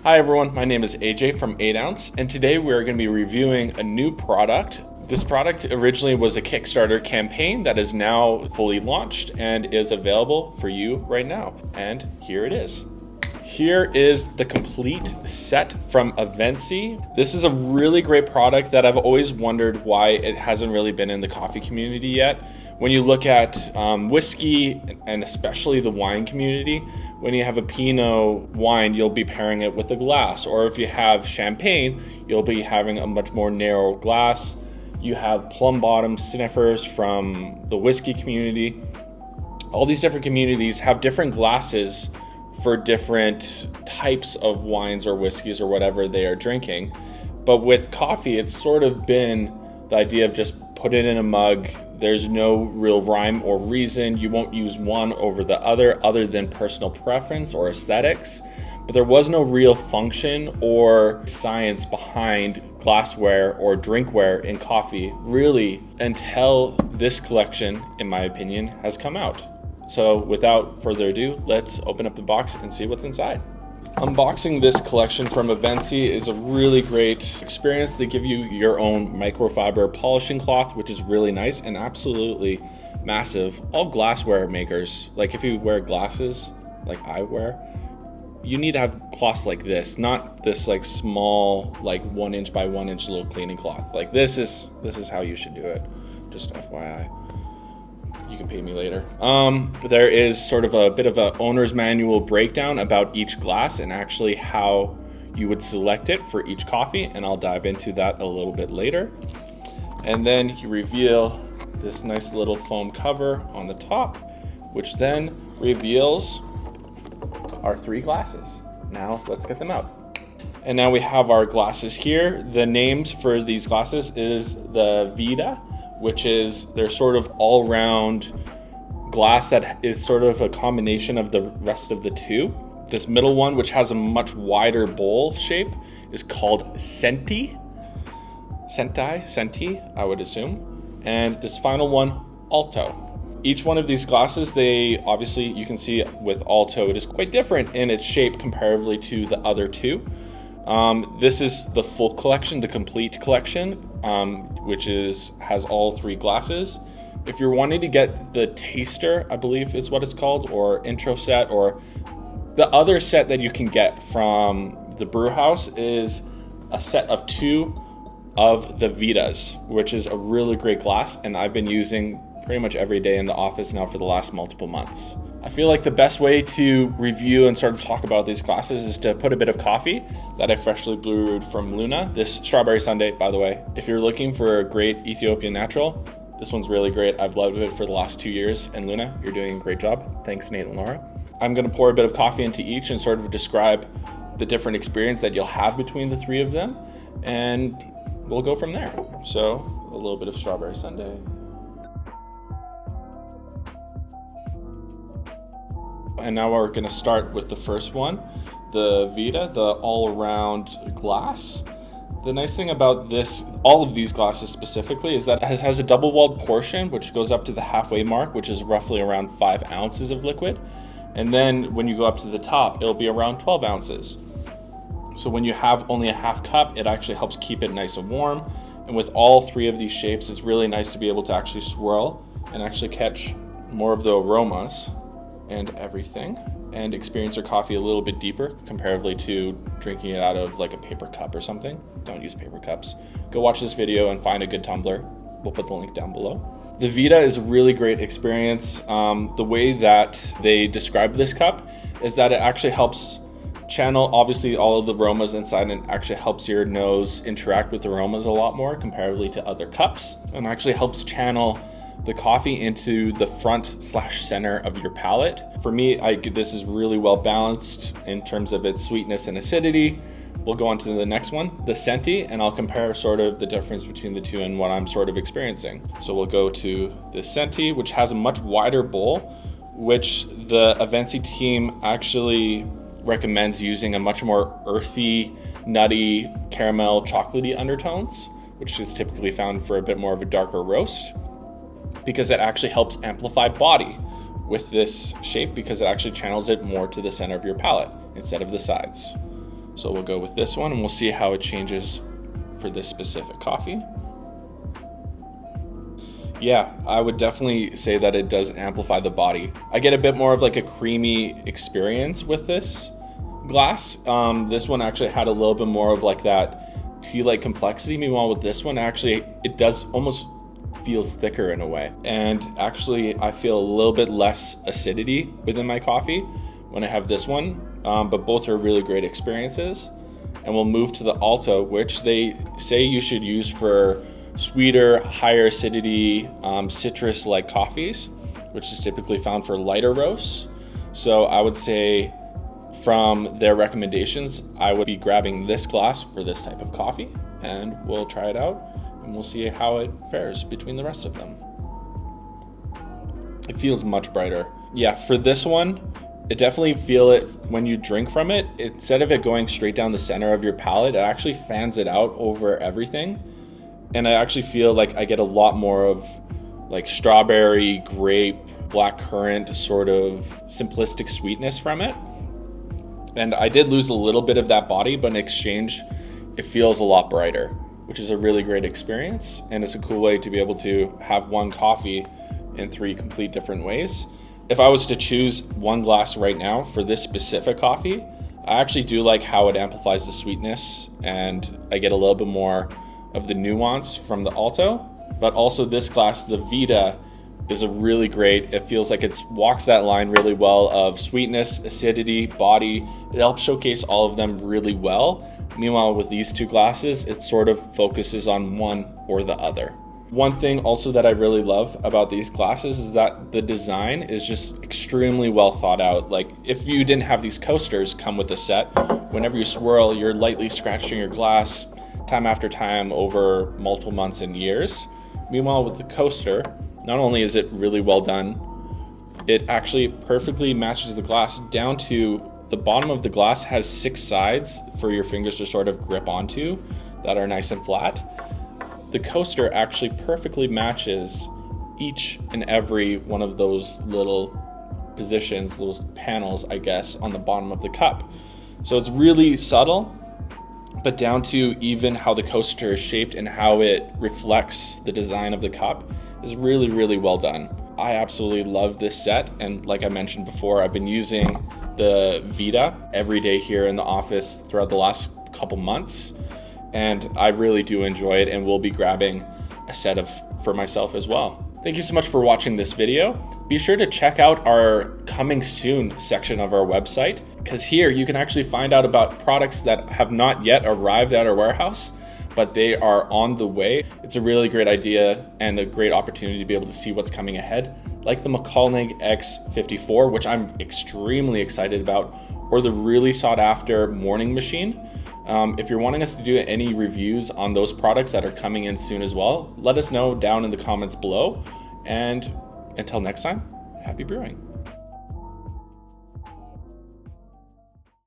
Hi everyone, my name is AJ from 8 Ounce, and today we're going to be reviewing a new product. This product originally was a Kickstarter campaign that is now fully launched and is available for you right now. And here it is. Here is the complete set from Avensi. This is a really great product that I've always wondered why it hasn't really been in the coffee community yet. When you look at whiskey and especially the wine community, when you have a Pinot wine, you'll be pairing it with a glass. Or if you have champagne, you'll be having a much more narrow glass. You have plum bottom sniffers from the whiskey community. All these different communities have different glasses for different types of wines or whiskeys or whatever they are drinking. But with coffee, it's sort of been the idea of just put it in a mug. There's no real rhyme or reason. You won't use one over the other than personal preference or aesthetics. But there was no real function or science behind glassware or drinkware in coffee, really, until this collection, in my opinion, has come out. So without further ado, let's open up the box and see what's inside. Unboxing this collection from Avensi is a really great experience. They give you your own microfiber polishing cloth, which is really nice and absolutely massive. All glassware makers, like if you wear glasses, like I wear, you need to have cloths like this, not this like small, like 1 inch by 1 inch little cleaning cloth. Like this is how you should do it. Just FYI. You can pay me later. There is sort of a bit of an owner's manual breakdown about each glass and actually how you would select it for each coffee, and I'll dive into that a little bit later. And then you reveal this nice little foam cover on the top, which then reveals our 3 glasses. Now let's get them out. And now we have our glasses here. The names for these glasses is the Vida, which is their sort of all-round glass that is sort of a combination of the rest of the two. This middle one, which has a much wider bowl shape, is called Senti, I would assume. And this final one, Alto. Each one of these glasses, they obviously, you can see with Alto, it is quite different in its shape comparatively to the other two. This is the full collection, the complete collection, which has all 3 glasses. If you're wanting to get the taster, I believe is what it's called, or intro set, or the other set that you can get from the brew house is a set of 2 of the Vitas, which is a really great glass, and I've been using pretty much every day in the office now for the last multiple months. I feel like the best way to review and sort of talk about these glasses is to put a bit of coffee that I freshly brewed from Luna. This strawberry sundae, by the way. If you're looking for a great Ethiopian natural, this one's really great. I've loved it for the last 2 years. And Luna, you're doing a great job. Thanks, Nate and Laura. I'm going to pour a bit of coffee into each and sort of describe the different experience that you'll have between the 3 of them. And we'll go from there. So a little bit of strawberry sundae. And now we're going to start with the first one, the Vita, the all-around glass. The nice thing about this, all of these glasses specifically, is that it has a double-walled portion, which goes up to the halfway mark, which is roughly around 5 ounces of liquid. And then when you go up to the top, it'll be around 12 ounces. So when you have only a half cup, it actually helps keep it nice and warm. And with all 3 of these shapes, it's really nice to be able to actually swirl and actually catch more of the aromas and everything, and experience your coffee a little bit deeper comparatively to drinking it out of like a paper cup or something. Don't use paper cups. Go watch this video and find a good tumbler. We'll put the link down below. The Vita is a really great experience. The way that they describe this cup is that it actually helps channel obviously all of the aromas inside, and actually helps your nose interact with aromas a lot more comparatively to other cups, and actually helps channel the coffee into the front/center of your palate. For me, this is really well balanced in terms of its sweetness and acidity. We'll go on to the next one, the Senti, and I'll compare sort of the difference between the two and what I'm sort of experiencing. So we'll go to the Senti, which has a much wider bowl, which the Avensi team actually recommends using a much more earthy, nutty, caramel, chocolatey undertones, which is typically found for a bit more of a darker roast, because it actually helps amplify body with this shape, because it actually channels it more to the center of your palate instead of the sides. So we'll go with this one and we'll see how it changes for this specific coffee. Yeah, I would definitely say that it does amplify the body. I get a bit more of like a creamy experience with this glass. This one actually had a little bit more of like that tea-like complexity. Meanwhile with this one, actually, it does almost feels thicker in a way. And actually, I feel a little bit less acidity within my coffee when I have this one, but both are really great experiences. And we'll move to the Alto, which they say you should use for sweeter, higher acidity, citrus-like coffees, which is typically found for lighter roasts. So I would say from their recommendations, I would be grabbing this glass for this type of coffee, and we'll try it out and we'll see how it fares between the rest of them. It feels much brighter. Yeah, for this one, it definitely feel it when you drink from it. Instead of it going straight down the center of your palate, it actually fans it out over everything. And I actually feel like I get a lot more of like strawberry, grape, blackcurrant sort of simplistic sweetness from it. And I did lose a little bit of that body, but in exchange, it feels a lot brighter, which is a really great experience. And it's a cool way to be able to have one coffee in 3 complete different ways. If I was to choose one glass right now for this specific coffee, I actually do like how it amplifies the sweetness and I get a little bit more of the nuance from the Alto. But also this glass, the Vita, is a really great, it feels like it walks that line really well of sweetness, acidity, body. It helps showcase all of them really well. Meanwhile, with these 2 glasses, it sort of focuses on one or the other. One thing also that I really love about these glasses is that the design is just extremely well thought out. Like if you didn't have these coasters come with the set, whenever you swirl, you're lightly scratching your glass time after time over multiple months and years. Meanwhile, with the coaster, not only is it really well done, it actually perfectly matches the glass down to the bottom of the glass has 6 sides for your fingers to sort of grip onto that are nice and flat. The coaster actually perfectly matches each and every one of those little positions, those panels, I guess, on the bottom of the cup. So it's really subtle, but down to even how the coaster is shaped and how it reflects the design of the cup is really, really well done. I absolutely love this set. And like I mentioned before, I've been using the Vita every day here in the office throughout the last couple months. And I really do enjoy it and will be grabbing a set for myself as well. Thank you so much for watching this video. Be sure to check out our coming soon section of our website, because here you can actually find out about products that have not yet arrived at our warehouse, but they are on the way. It's a really great idea and a great opportunity to be able to see what's coming ahead, like the McCallnig X54, which I'm extremely excited about, or the really sought after morning machine. If you're wanting us to do any reviews on those products that are coming in soon as well, let us know down in the comments below. And until next time, happy brewing.